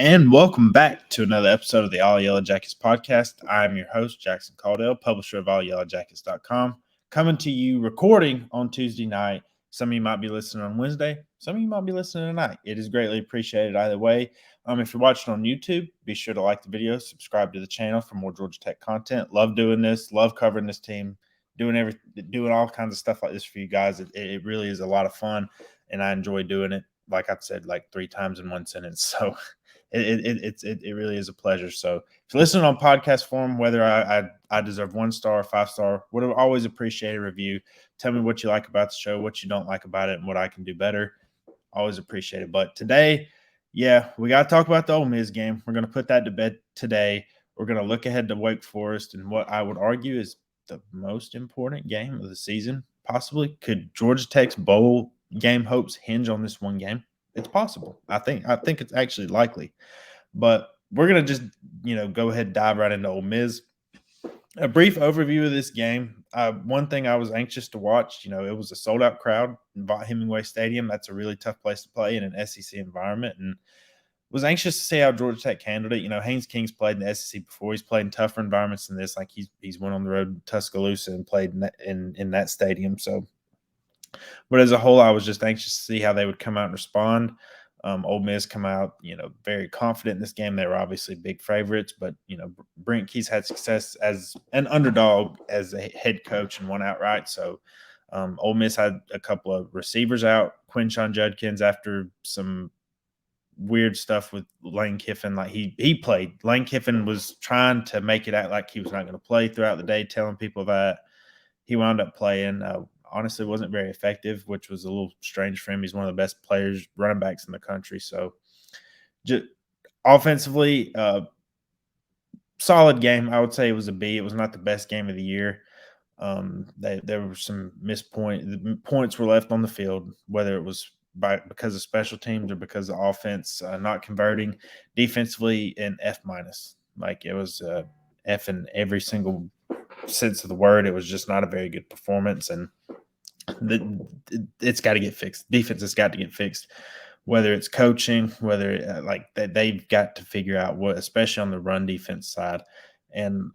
And welcome back to another episode of the All Yellow Jackets podcast. I'm your host, Jackson Caudell, publisher of allyellowjackets.com, coming to you recording on Tuesday night. Some of you might be listening on Wednesday. Some of you might be listening tonight. It is greatly appreciated either way. If you're watching on YouTube, be sure to like the video, subscribe to the channel for more Georgia Tech content. Love doing this, love covering this team, doing all kinds of stuff like this for you guys. It really is a lot of fun, and I enjoy doing it. Like I've said, like 3 times in one sentence. So it really is a pleasure. So if you're listening on podcast form, whether I deserve 1 star or 5 star, would have always appreciate a review. Tell me what you like about the show, what you don't like about it, and what I can do better. Always appreciate it. But today, we got to talk about the Ole Miss game. We're going to put that to bed today. We're going to look ahead to Wake Forest and what I would argue is the most important game of the season. Possibly, could Georgia Tech's bowl game hopes hinge on this one game? It's possible. I think it's actually likely. But we're going to just, go ahead and dive right into Ole Miss. A brief overview of this game. One thing I was anxious to watch, it was a sold-out crowd in Vaught Hemingway Stadium. That's a really tough place to play in an SEC environment, and was anxious to see how Georgia Tech handled it. Haynes King's played in the SEC before. He's played in tougher environments than this. Like he's went on the road to Tuscaloosa and played in that stadium. So, but as a whole, I was just anxious to see how they would come out and respond. Ole Miss come out, very confident in this game. They were obviously big favorites, but, Brent Key's had success as an underdog as a head coach and won outright. So Ole Miss had a couple of receivers out. Quinshon Judkins, after some weird stuff with Lane Kiffin, like he played. Lane Kiffin was trying to make it act like he was not going to play throughout the day, telling people that he wound up playing. Honestly wasn't very effective, which was a little strange for him. He's one of the best players, running backs in the country. So just offensively, solid game. I would say it was a B. It was not the best game of the year. There were some points were left on the field, whether it was because of special teams or because of offense not converting. Defensively, an F-. Like it was F in every single sense of the word. It was just not a very good performance, and it's got to get fixed. Defense has got to get fixed, whether it's coaching, whether they've got to figure out what, especially on the run defense side. And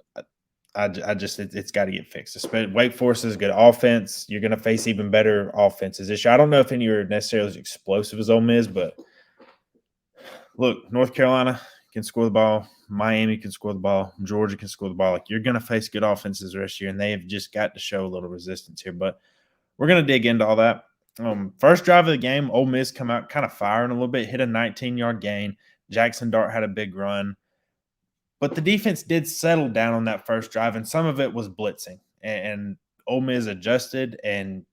it's got to get fixed. Especially Wake Forest is a good offense. You're going to face even better offenses this year. I don't know if any are necessarily as explosive as Ole Miss, but look, North Carolina can score the ball. Miami can score the ball. Georgia can score the ball. Like, you're going to face good offenses the rest of the year, and they've just got to show a little resistance here. But we're going to dig into all that. First drive of the game, Ole Miss come out kind of firing a little bit, hit a 19-yard gain. Jackson Dart had a big run. But the defense did settle down on that first drive, and some of it was blitzing. And Ole Miss adjusted and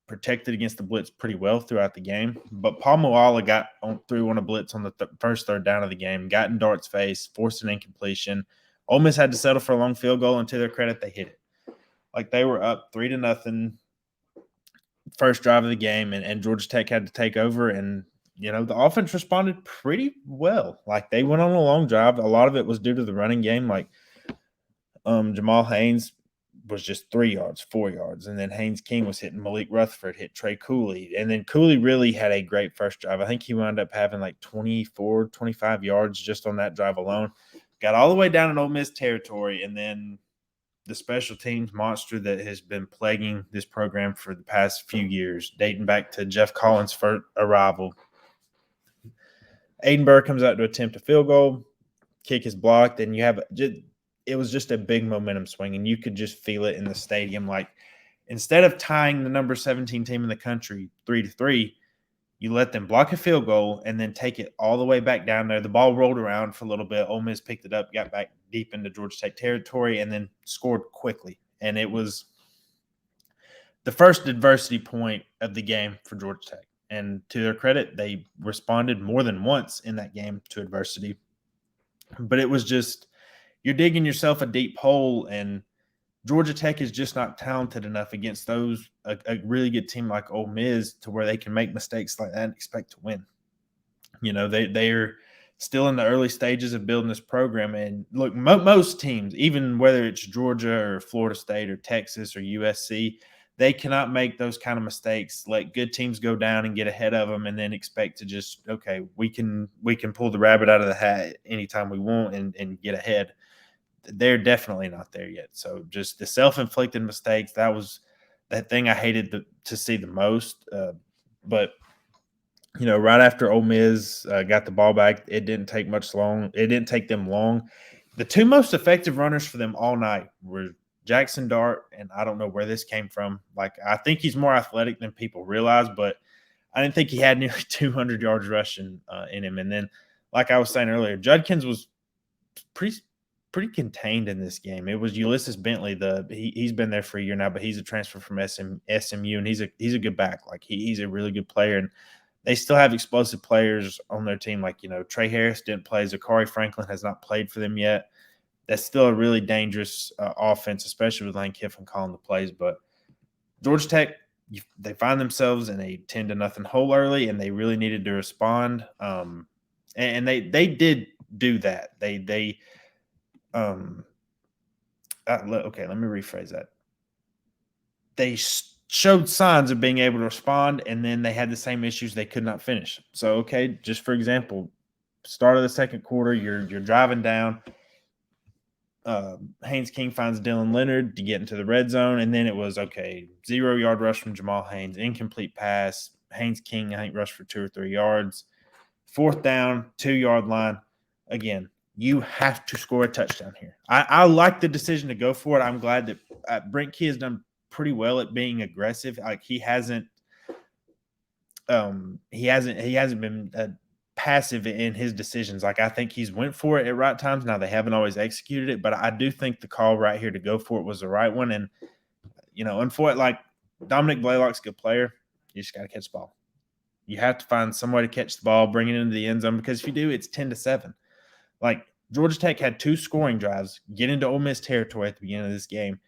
protected against the blitz pretty well throughout the game. But Paul Moala got through on a blitz on the first third down of the game, got in Dart's face, forced an incompletion. Ole Miss had to settle for a long field goal, and to their credit, they hit it. Like, they were up 3-0 first drive of the game, and Georgia Tech had to take over, and the offense responded pretty well. Like, they went on a long drive. A lot of it was due to the running game. Like, Jamal Haynes was just 3 yards, 4 yards, and then Haynes King was hitting Malik Rutherford, hit Trey Cooley, and then Cooley really had a great first drive. I think he wound up having like 24, 25 yards just on that drive alone. Got all the way down in Ole Miss territory, and then the special teams monster that has been plaguing this program for the past few years, dating back to Jeff Collins' first arrival. Aiden Burr comes out to attempt a field goal, kick is blocked, and it was just a big momentum swing, and you could just feel it in the stadium. Like, instead of tying the number 17 team in the country 3-3, you let them block a field goal and then take it all the way back down there. The ball rolled around for a little bit. Ole Miss picked it up, got back deep into Georgia Tech territory, and then scored quickly. And it was the first adversity point of the game for Georgia Tech. And to their credit, they responded more than once in that game to adversity. But it was just, you're digging yourself a deep hole, and Georgia Tech is just not talented enough against a really good team like Ole Miss to where they can make mistakes like that and expect to win. They're still in the early stages of building this program. And look, most teams, even whether it's Georgia or Florida State or Texas or USC, they cannot make those kind of mistakes, let good teams go down and get ahead of them, and then expect to just, okay, we can pull the rabbit out of the hat anytime we want and get ahead. They're definitely not there yet. So just the self-inflicted mistakes, that was that thing I hated to see the most. But right after Ole Miss got the ball back, it didn't take them long. The two most effective runners for them all night were Jackson Dart, and I don't know where this came from. Like, I think he's more athletic than people realize, but I didn't think he had nearly 200 yards rushing in him. And then, like I was saying earlier, Judkins was pretty contained in this game. It was Ulysses Bentley. He's been there for a year now, but he's a transfer from SMU, and he's a good back. Like, he's a really good player, and they still have explosive players on their team. Like, Trey Harris didn't play. Zachary Franklin has not played for them yet. That's still a really dangerous offense, especially with Lane Kiffin calling the plays. But Georgia Tech, they find themselves in a 10-0 hole early, and they really needed to respond. And they did do that. Okay, let me rephrase that. They showed signs of being able to respond, and then they had the same issues they could not finish. So, okay, just for example, start of the second quarter, you're driving down. Haynes King finds Dylan Leonard to get into the red zone, and then it was, 0-yard rush from Jamal Haynes, incomplete pass. Haynes King, I think, rushed for 2 or 3 yards. Fourth down, 2-yard line. Again, you have to score a touchdown here. I like the decision to go for it. I'm glad that Brent Key has done pretty well at being aggressive. Like, he hasn't been passive in his decisions. Like, I think he's went for it at right times. Now, they haven't always executed it, but I do think the call right here to go for it was the right one. And like, Dominic Blaylock's a good player. You just got to catch the ball. You have to find some way to catch the ball, bring it into the end zone, because if you do, it's 10-7. Like, Georgia Tech had 2 scoring drives, get into Ole Miss territory at the beginning of this game,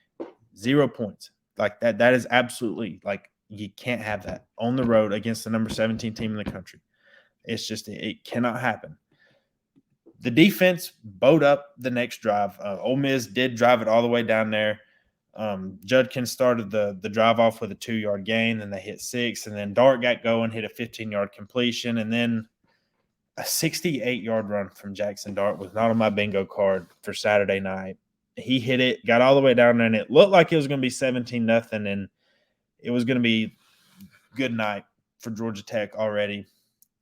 0 points. Like, that is absolutely, like, you can't have that on the road against the number 17 team in the country. It's just, it cannot happen. The defense bowed up the next drive. Ole Miss did drive it all the way down there. Judkins started the drive off with a 2-yard gain, then they hit 6, and then Dart got going, hit a 15-yard completion, and then a 68-yard run from Jackson Dart was not on my bingo card for Saturday night. He hit it, got all the way down there, and it looked like it was going to be 17-0, and it was going to be good night for Georgia Tech already.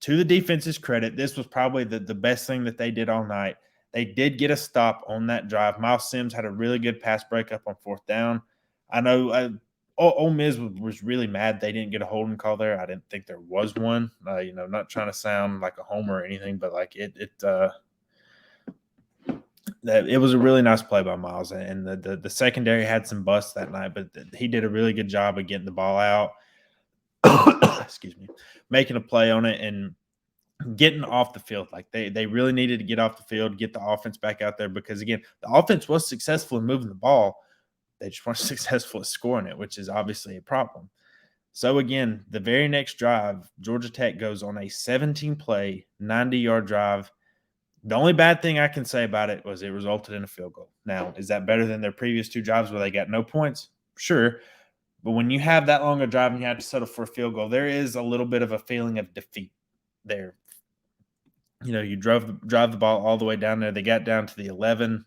To the defense's credit, this was probably the best thing that they did all night. They did get a stop on that drive. Miles Sims had a really good pass breakup on 4th down. I know Ole Miss was really mad they didn't get a holding call there. I didn't think there was one. Not trying to sound like a homer or anything, but like it was a really nice play by Miles. And the secondary had some busts that night, but he did a really good job of getting the ball out. Excuse me, making a play on it and getting off the field. Like, they really needed to get off the field, get the offense back out there, because, again, the offense was successful in moving the ball. They just weren't successful at scoring it, which is obviously a problem. So, again, the very next drive, Georgia Tech goes on a 17-play, 90-yard drive. The only bad thing I can say about it was it resulted in a field goal. Now, is that better than their previous 2 drives where they got no points? Sure. But when you have that long a drive and you have to settle for a field goal, there is a little bit of a feeling of defeat there. You drive the ball all the way down there. They got down to the 11.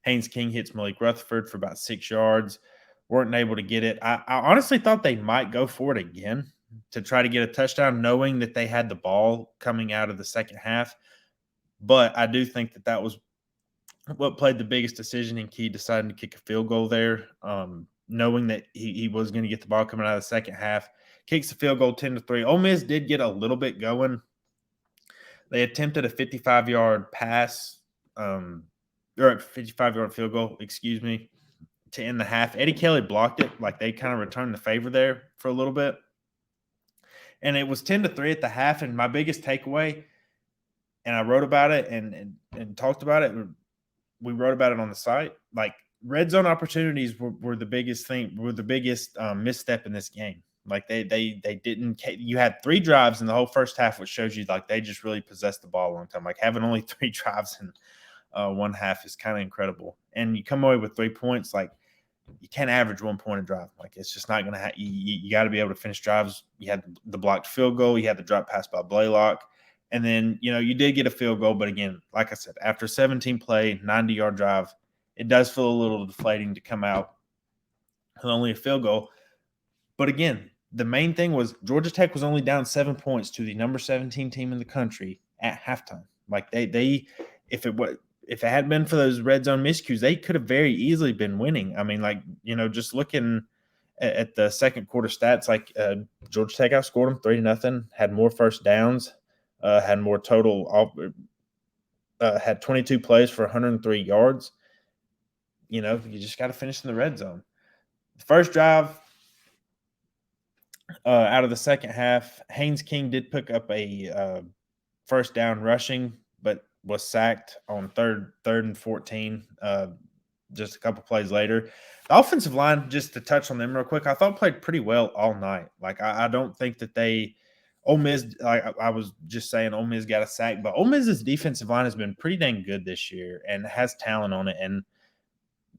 Haynes King hits Malik Rutherford for about 6 yards. Weren't able to get it. I honestly thought they might go for it again to try to get a touchdown, knowing that they had the ball coming out of the second half. But I do think that was what played the biggest decision in Key deciding to kick a field goal there, knowing that he was going to get the ball coming out of the second half. Kicks the field goal 10-3. Ole Miss did get a little bit going. They attempted a 55-yard pass, or a 55-yard field goal, to end the half. Eddie Kelly blocked it. Like, they kind of returned the favor there for a little bit. And it was 10-3 at the half. And my biggest takeaway, and I wrote about it and talked about it, we wrote about it on the site, like, red zone opportunities were the biggest thing, misstep in this game. Like, they didn't – you had 3 drives in the whole first half, which shows you, like, they just really possessed the ball a long time. Like, having only 3 drives in one half is kind of incredible. And you come away with 3 points. Like, you can't average 1 point a drive. Like, it's just not going to happen. You got to be able to finish drives. You had the blocked field goal. You had the drop pass by Blaylock. And then, you did get a field goal. But again, like I said, after 17 play, 90-yard drive, it does feel a little deflating to come out with only a field goal. But again, the main thing was Georgia Tech was only down 7 points to the number 17 team in the country at halftime. Like, if it hadn't been for those red zone miscues, they could have very easily been winning. I mean, like, just looking at the second quarter stats, like Georgia Tech outscored them 3-0, had more first downs, had more total, had 22 plays for 103 yards. You just got to finish in the red zone. The first drive out of the second half, Haynes King did pick up a first down rushing, but was sacked on third and 14 just a couple plays later. The offensive line, just to touch on them real quick, I thought played pretty well all night. Like, I don't think that Ole Miss, like I was just saying, Ole Miss got a sack, but Ole Miss's defensive line has been pretty dang good this year and has talent on it. And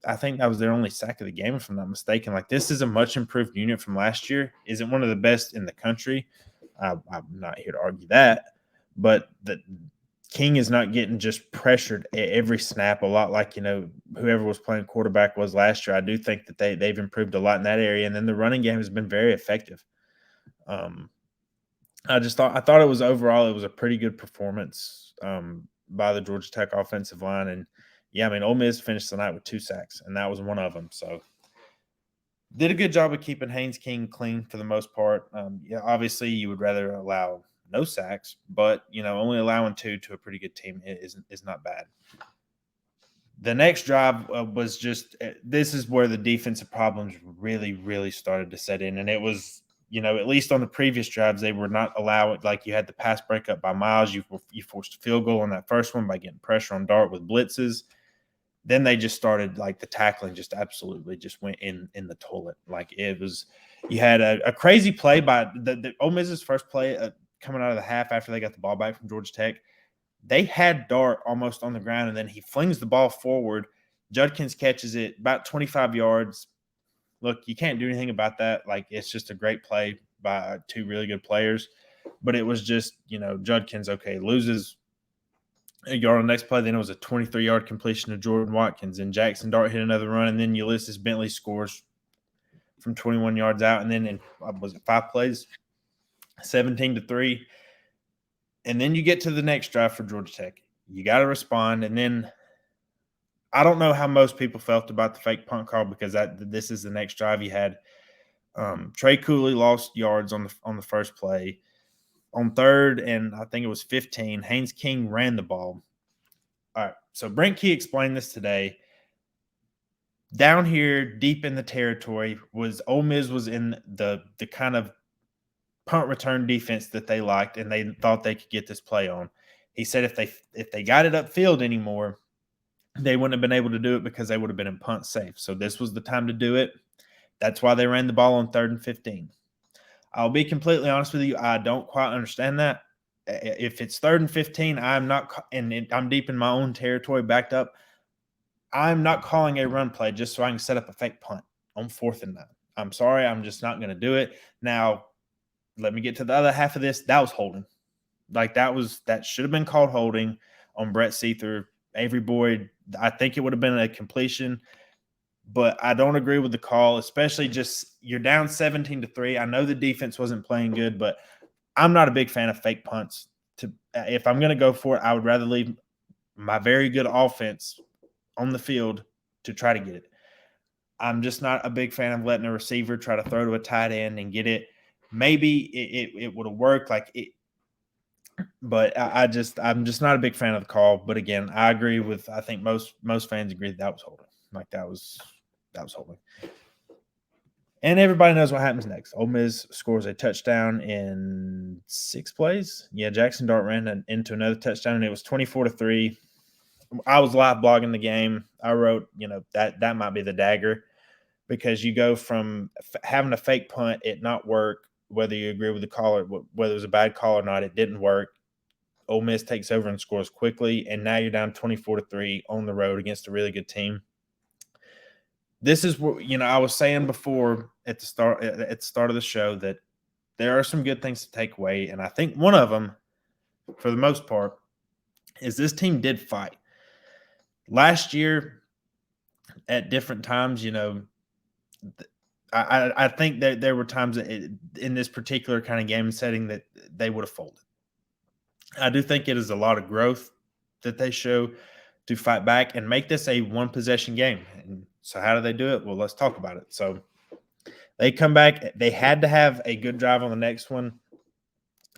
I think that was their only sack of the game, if I'm not mistaken. Like, this is a much improved unit from last year. Isn't one of the best in the country. I'm not here to argue that, but the King is not getting just pressured at every snap a lot like, whoever was playing quarterback was last year. I do think that they've improved a lot in that area. And then the running game has been very effective. I thought it was a pretty good performance by the Georgia Tech offensive line. And yeah, I mean, Ole Miss finished the night with 2 sacks, and that was one of them. So did a good job of keeping Haynes King clean for the most part. Yeah, obviously you would rather allow no sacks, but only allowing 2 to a pretty good team is not bad. The next drive was just this is where the defensive problems really, really started to set in, and it was at least on the previous drives they were not allowing. Like, you had the pass breakup by Miles, you forced a field goal on that first one by getting pressure on Dart with blitzes. Then they just started, like, the tackling just absolutely just went in the toilet. Like, it was, you had a crazy play by the Ole Miss's first play coming out of the half after they got the ball back from Georgia Tech. They had Dart almost on the ground, and then he flings the ball forward. Judkins catches it about 25 yards. Look, you can't do anything about that. Like, it's just a great play by 2 really good players. But it was just, Judkins, okay, loses a yard on the next play. Then it was a 23-yard completion to Jordan Watkins, and Jackson Dart hit another run, and then Ulysses Bentley scores from 21 yards out. And then in, was it 5 plays? 17-3. And then you get to the next drive for Georgia Tech. You got to respond. And then I don't know how most people felt about the fake punt call, because this is the next drive. You had Trey Cooley lost yards on the first play. On third, and I think it was 15, Haynes King ran the ball. All right, so Brent Key explained this today. Down here, deep in the territory, Ole Miss was in the kind of punt return defense that they liked, and they thought they could get this play on. He said if they got it upfield anymore, they wouldn't have been able to do it because they would have been in punt safe. So this was the time to do it. That's why they ran the ball on 3rd and 15. I'll be completely honest with you. I don't quite understand that. If it's 3rd and 15, I'm not, and I'm deep in my own territory, backed up. I'm not calling a run play just so I can set up a fake punt on 4th and 9. I'm sorry. I'm just not going to do it. Now, let me get to the other half of this. That was holding. Like, that should have been called holding on Brett Seether. Avery Boyd, I think it would have been a completion. But I don't agree with the call, especially just you're down 17-3. I know the defense wasn't playing good, but I'm not a big fan of fake punts. If I'm going to go for it, I would rather leave my very good offense on the field to try to get it. I'm just not a big fan of letting a receiver try to throw to a tight end and get it. Maybe it would have worked, but I'm just not a big fan of the call. But again, I agree with, I think most fans agree that was holding. Like, that was holding. And everybody knows what happens next. Ole Miss scores a touchdown in 6 plays. Yeah, Jackson Dart ran into another touchdown, and it was 24-3. I was live blogging the game. I wrote, that might be the dagger, because you go from having a fake punt, it not work, whether you agree with the call or whether it was a bad call or not, it didn't work. Ole Miss takes over and scores quickly, and now you're down 24-3 on the road against a really good team. this is what I was saying before at the start of the show that there are some good things to take away, and I think one of them, for the most part, is this team did fight last year at different times. I think that there were times in this particular kind of game setting that they would have folded. I do think it is a lot of growth that they show to fight back and make this a one possession game. And so how do they do it? Well, let's talk about it. So they come back. They had to have a good drive on the next one,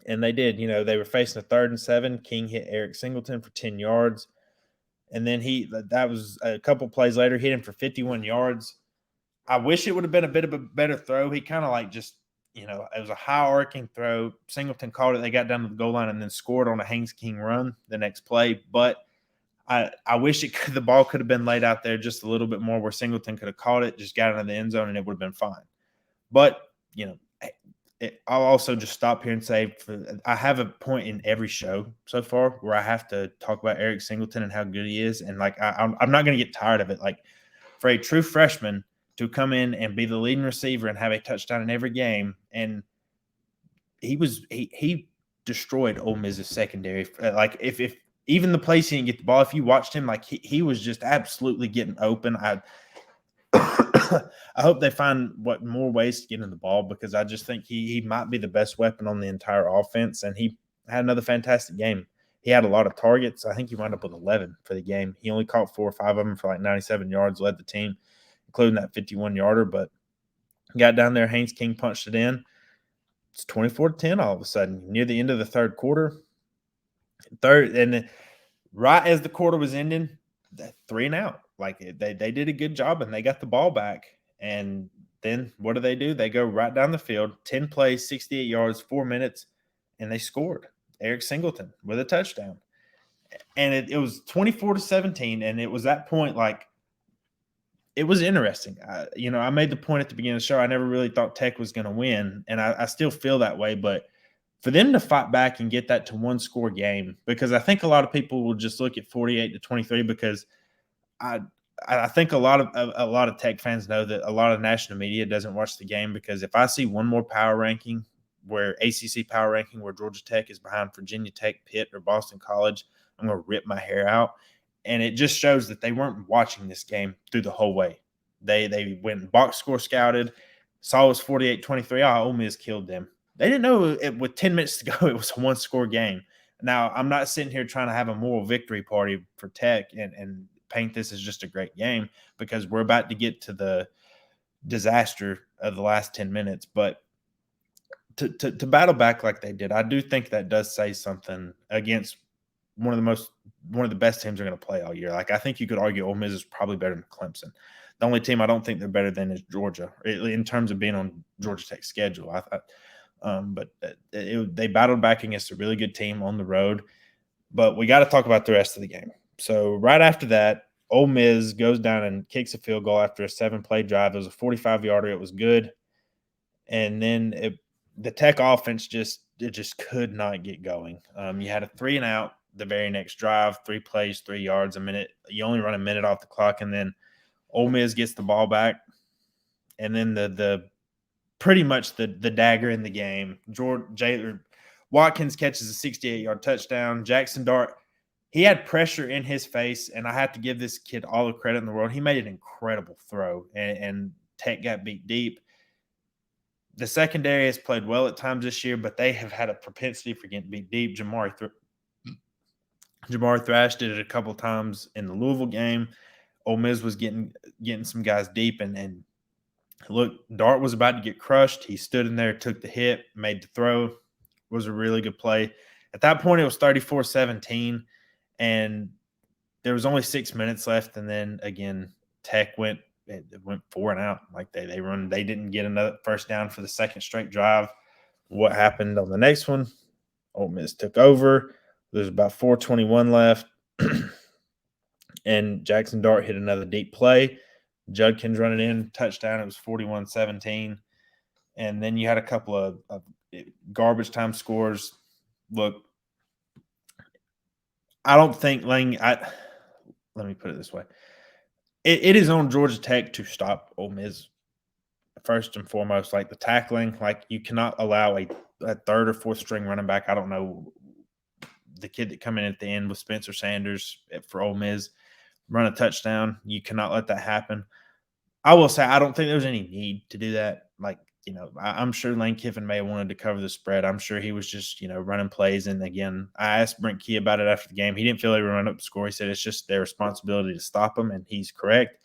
and they did. They were facing a 3rd and 7. King hit Eric Singleton for 10 yards. And then that was a couple plays later, hit him for 51 yards. I wish it would have been a bit of a better throw. He kind of it was a high arcing throw. Singleton caught it. They got down to the goal line and then scored on a Haynes King run the next play. But I wish the ball could have been laid out there just a little bit more where Singleton could have caught it, just got into the end zone, and it would have been fine. But, I'll also just stop here and say I have a point in every show so far where I have to talk about Eric Singleton and how good he is. And, I'm not going to get tired of it. For a true freshman to come in and be the leading receiver and have a touchdown in every game, and he destroyed Ole Miss's secondary. If even the place he didn't get the ball, if you watched him, he was just absolutely getting open. I hope they find more ways to get in the ball, because I just think he might be the best weapon on the entire offense, and he had another fantastic game. He had a lot of targets. I think he wound up with 11 for the game. He only caught 4 or 5 of them for 97 yards, led the team, including that 51-yarder, but got down there. Haynes King punched it in. It's 24-10 all of a sudden near the end of the third quarter. And right as the quarter was ending, 3 and out. They did a good job, and they got the ball back. And then what do? They go right down the field, 10 plays, 68 yards, 4 minutes, and they scored. Eric Singleton with a touchdown. And it was 24-17, and it was that point, it was interesting. I made the point at the beginning of the show, I never really thought Tech was going to win, and I still feel that way. But for them to fight back and get that to one-score game, because I think a lot of people will just look at 48-23, because I think a lot of Tech fans know that a lot of national media doesn't watch the game, because if I see one more power ranking, where ACC power ranking, where Georgia Tech is behind Virginia Tech, Pitt, or Boston College, I'm going to rip my hair out. And it just shows that they weren't watching this game through the whole way. They went and box score scouted, saw it was 48-23. Ole Miss killed them. They didn't know with 10 minutes to go, it was a one-score game. Now, I'm not sitting here trying to have a moral victory party for Tech and paint this as just a great game, because we're about to get to the disaster of the last 10 minutes. But to battle back like they did, I do think that does say something against one of the best teams are going to play all year. I think you could argue Ole Miss is probably better than Clemson. The only team I don't think they're better than is Georgia, in terms of being on Georgia Tech's schedule. But they battled back against a really good team on the road. But we got to talk about the rest of the game. So right after that, Ole Miss goes down and kicks a field goal after a 7-play drive. It was a 45-yarder. It was good. And then the Tech offense just could not get going. You had a 3 and out the very next drive, 3 plays, 3 yards, a minute. You only run a minute off the clock, and then Ole Miss gets the ball back. And then the pretty much the dagger in the game. Watkins catches a 68-yard touchdown. Jackson Dart, he had pressure in his face, and I have to give this kid all the credit in the world. He made an incredible throw, and Tech got beat deep. The secondary has played well at times this year, but they have had a propensity for getting beat deep. Jamar Thrash did it a couple times in the Louisville game. Ole Miss was getting some guys deep, and look, Dart was about to get crushed. He stood in there, took the hit, made the throw. It was a really good play. At that point, it was 34-17, and there was only 6 minutes left. And then again, Tech went 4 and out. They didn't get another first down for the second straight drive. What happened on the next one? Ole Miss took over. There's about 4:21 left, and Jackson Dart hit another deep play. Judkins running in, touchdown. It was 41-17. And then you had a couple of garbage time scores. Look, I don't think let me put it this way. it is on Georgia Tech to stop Ole Miss first and foremost. Like the tackling, like you cannot allow a third or fourth string running back. I don't know the kid that come in at the end with Spencer Sanders for Ole Miss run a touchdown. You cannot let that happen. I will say I don't think there's any need to do that. Like, I'm sure Lane Kiffin may have wanted to cover the spread. I'm sure he was just, running plays. And again, I asked Brent Key about it after the game. He didn't feel they were running up the score. He said it's just their responsibility to stop them, and he's correct.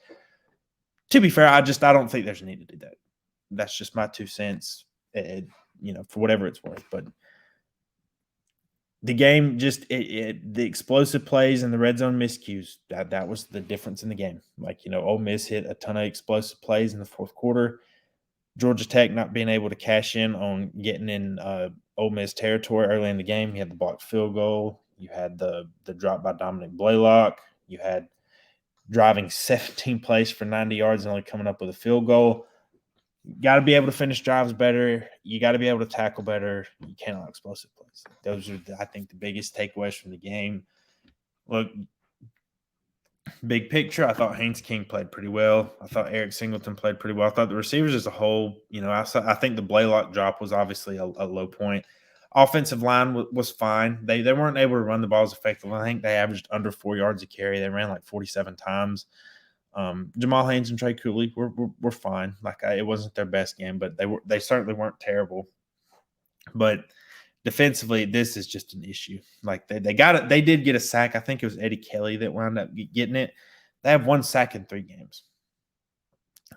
To be fair, I don't think there's a need to do that. That's just my 2 cents, for whatever it's worth. But the game just the explosive plays and the red zone miscues, that was the difference in the game. Like, Ole Miss hit a ton of explosive plays in the fourth quarter. Georgia Tech not being able to cash in on getting in Ole Miss territory early in the game. You had the blocked field goal. You had the drop by Dominic Blaylock. You had driving 17 plays for 90 yards and only coming up with a field goal. You got to be able to finish drives better. You got to be able to tackle better. You can't allow explosive plays. Those are, I think, the biggest takeaways from the game. Look, big picture, I thought Haynes King played pretty well. I thought Eric Singleton played pretty well. I thought the receivers as a whole, I think the Blaylock drop was obviously a low point. Offensive line was fine. They weren't able to run the balls effectively. I think they averaged under 4 yards a carry. They ran like 47 times. Jamal Haynes and Trey Cooley were fine. Like it wasn't their best game, but they certainly weren't terrible. But defensively, this is just an issue. Like they got it. They did get a sack. I think it was Eddie Kelly that wound up getting it. They have 1 sack in 3 games.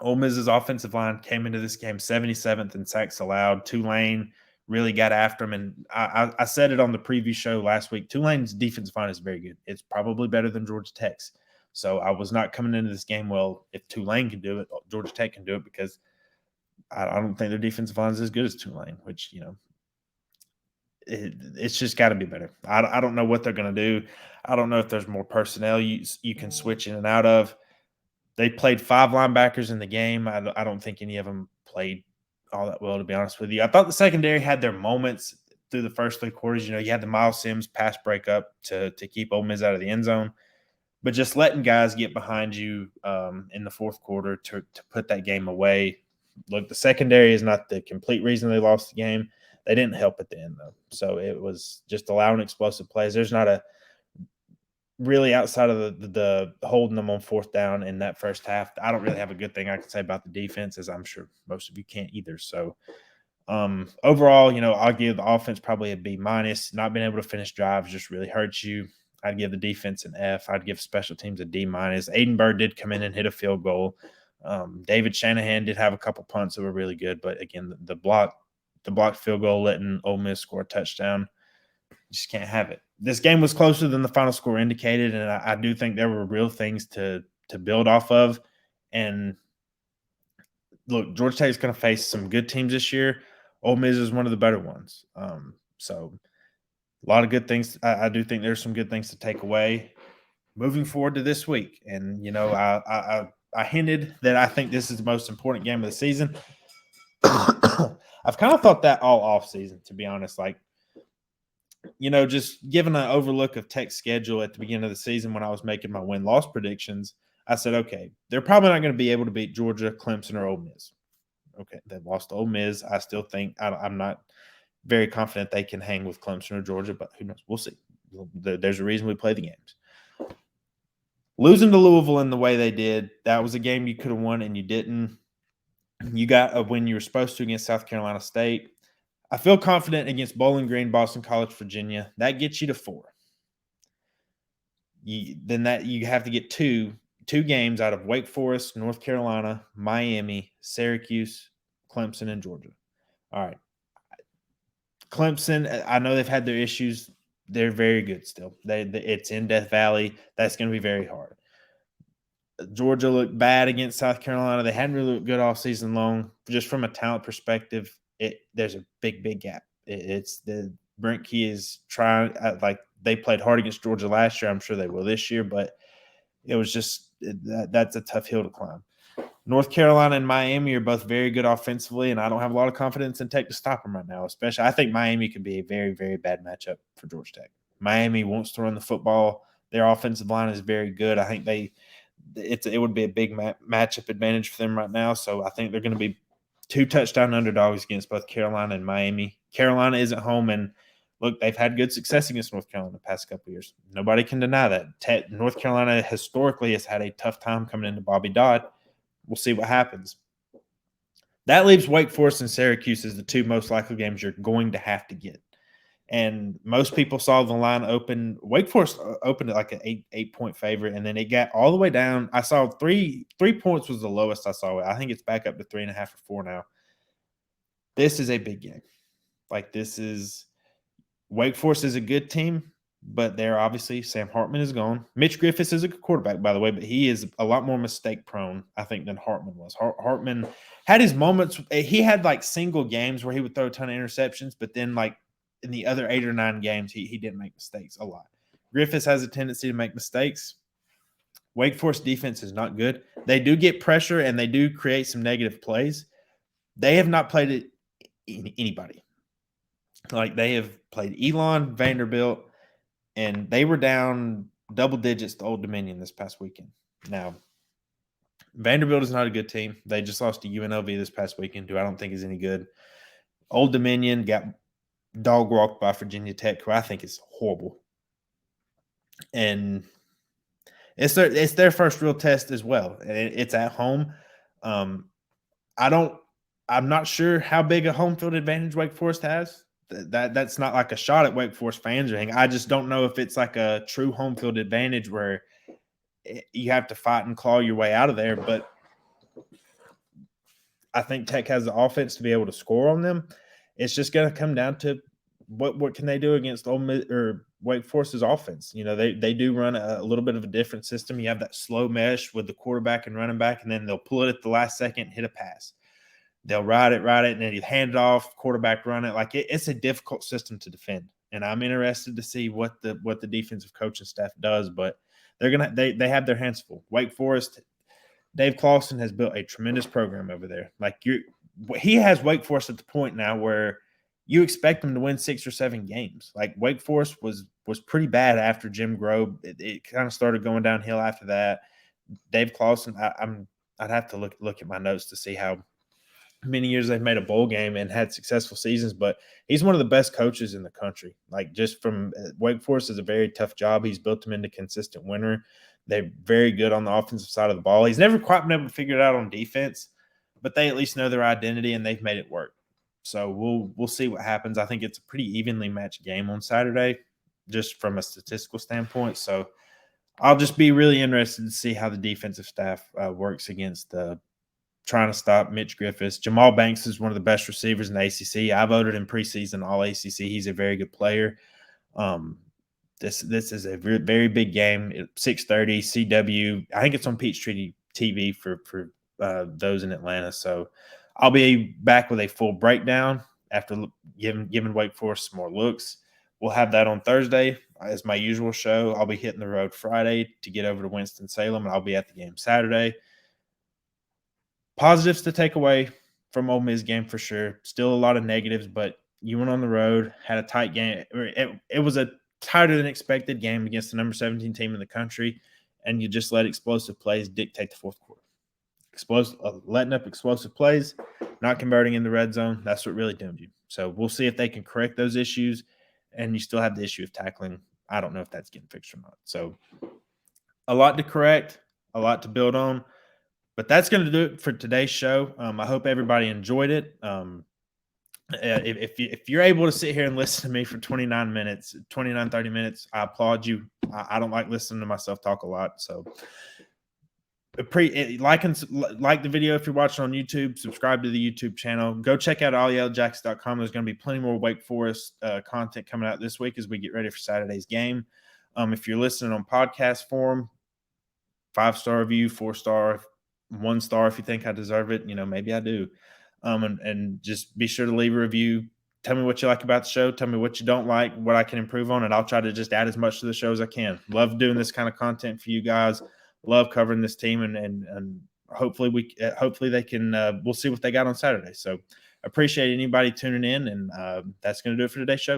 Ole Miss's offensive line came into this game 77th in sacks allowed. Tulane really got after him. And I said it on the preview show last week. Tulane's defensive line is very good. It's probably better than Georgia Tech's. So I was not coming into this game, well, if Tulane can do it, Georgia Tech can do it, because I don't think their defensive line is as good as Tulane, which, it's just got to be better. I don't know what they're going to do. I don't know if there's more personnel you can switch in and out of. They played 5 linebackers in the game. I don't think any of them played all that well, to be honest with you. I thought the secondary had their moments through the first 3 quarters. You had the Miles Sims pass breakup to keep Ole Miss out of the end zone. But just letting guys get behind you in the fourth quarter to put that game away. Look, the secondary is not the complete reason they lost the game. They didn't help at the end, though. So it was just allowing explosive plays. There's not a really, outside of the holding them on 4th down in that first half, I don't really have a good thing I can say about the defense, as I'm sure most of you can't either. So overall, I'll give the offense probably a B-. Not being able to finish drives just really hurts you. I'd give the defense an F. I'd give special teams a D-. Aiden Bird did come in and hit a field goal. David Shanahan did have a couple punts that were really good, but again, the blocked field goal letting Ole Miss score a touchdown, you just can't have it. This game was closer than the final score indicated, and I do think there were real things to build off of. And look, Georgia Tech is going to face some good teams this year. Ole Miss is one of the better ones. So a lot of good things. I do think there's some good things to take away moving forward to this week. And, I hinted that I think this is the most important game of the season. I've kind of thought that all off season, to be honest. Like, just given an overlook of Tech's schedule at the beginning of the season when I was making my win-loss predictions, I said, okay, they're probably not going to be able to beat Georgia, Clemson, or Ole Miss. Okay, they've lost to Ole Miss. I still think I'm not very confident they can hang with Clemson or Georgia, but who knows? We'll see. There's a reason we play the games. Losing to Louisville in the way they did, that was a game you could have won and you didn't. You got a win you were supposed to against South Carolina State. I feel confident against Bowling Green, Boston College, Virginia. That gets you to 4. You have to get two games out of Wake Forest, North Carolina, Miami, Syracuse, Clemson, and Georgia. All right. Clemson, I know they've had their issues. They're very good still. It's in Death Valley. That's going to be very hard. Georgia looked bad against South Carolina. They hadn't really looked good all season long. Just from a talent perspective, there's a big gap. It's the Brent Key is trying, like they played hard against Georgia last year. I'm sure they will this year, but it was just that's a tough hill to climb. North Carolina and Miami are both very good offensively, and I don't have a lot of confidence in Tech to stop them right now. Especially, I think Miami could be a very, very bad matchup for Georgia Tech. Miami wants to run the football. Their offensive line is very good. I think it would be a big matchup advantage for them right now. So I think they're going to be 2 touchdown underdogs against both Carolina and Miami. Carolina isn't home, and look, they've had good success against North Carolina the past couple of years. Nobody can deny that. North Carolina historically has had a tough time coming into Bobby Dodd. We'll see what happens. That leaves Wake Forest and Syracuse as the 2 most likely games you're going to have to get. And most people saw the line open. Wake Forest opened at like an 8-point favorite, and then it got all the way down. I saw 3 points was the lowest I saw it. I think it's back up to 3.5 or 4 now. This is a big game. Like, this is Wake Forest is a good team, but they're obviously Sam Hartman is gone. Mitch Griffiths is a good quarterback, by the way, but he is a lot more mistake prone, I think, than Hartman was. Hartman had his moments. He had like single games where he would throw a ton of interceptions, but then like in the other 8 or 9 games, he didn't make mistakes a lot. Griffiths has a tendency to make mistakes. Wake Forest defense is not good. They do get pressure and they do create some negative plays. They have not played it anybody. Like, they have played Elon, Vanderbilt, and they were down double digits to Old Dominion this past weekend. Now, Vanderbilt is not a good team. They just lost to UNLV this past weekend, who I don't think is any good. Old Dominion got dog walked by Virginia Tech, who I think is horrible. And it's their first real test as well. It's at home. I'm not sure how big a home field advantage Wake Forest has. That's not like a shot at Wake Forest fans or anything. I just don't know if it's like a true home field advantage where you have to fight and claw your way out of there. But I think Tech has the offense to be able to score on them. It's just going to come down to what can they do against Ole Miss or Wake Forest's offense. You know, they do run a little bit of a different system. You have that slow mesh with the quarterback and running back, and then they'll pull it at the last second and hit a pass. They'll ride it, and then you hand it off, quarterback run it. Like, it's a difficult system to defend, and I'm interested to see what the defensive coaching staff does. But they have their hands full. Wake Forest, Dave Clawson has built a tremendous program over there. Like, he has Wake Forest at the point now where you expect them to win 6 or 7 games. Like, Wake Forest was pretty bad after Jim Grobe. It kind of started going downhill after that. Dave Clawson, I'd have to look at my notes to see how many years they've made a bowl game and had successful seasons, but he's one of the best coaches in the country. Like, just from Wake Forest is a very tough job. He's built them into consistent winner. They're very good on the offensive side of the ball. He's never quite been able to figure it out on defense, but they at least know their identity and they've made it work. So we'll see what happens. I think it's a pretty evenly matched game on Saturday, just from a statistical standpoint. So I'll just be really interested to see how the defensive staff works against trying to stop Mitch Griffiths. Jamal Banks is one of the best receivers in the ACC. I voted in preseason All ACC. He's a very good player. This is a very, very big game. 6:30 CW. I think it's on Peachtree TV for those in Atlanta. So I'll be back with a full breakdown after giving Wake Forest some more looks. We'll have that on Thursday as my usual show. I'll be hitting the road Friday to get over to Winston-Salem, and I'll be at the game Saturday. Positives to take away from Ole Miss game for sure. Still a lot of negatives, but you went on the road, had a tight game. It was a tighter than expected game against the number 17 team in the country, and you just let explosive plays dictate the fourth quarter. Letting up explosive plays, not converting in the red zone, that's what really doomed you. So we'll see if they can correct those issues, and you still have the issue of tackling. I don't know if that's getting fixed or not. So a lot to correct, a lot to build on. But that's going to do it for today's show. I hope everybody enjoyed it. If you're able to sit here and listen to me for 30 minutes, I applaud you. I don't like listening to myself talk a lot. So like the video if you're watching on YouTube, subscribe to the YouTube channel. Go check out allyelljackson.com. There's going to be plenty more Wake Forest content coming out this week as we get ready for Saturday's game. If you're listening on podcast form, 5-star review, 4-star, 1 star if you think I deserve it. You know, maybe I do. And just be sure to leave a review. Tell me what you like about the show. Tell me what you don't like, what I can improve on, and I'll try to just add as much to the show as I can. Love doing this kind of content for you guys. Love covering this team, and hopefully they can. We'll see what they got on Saturday. So appreciate anybody tuning in, and that's going to do it for today's show.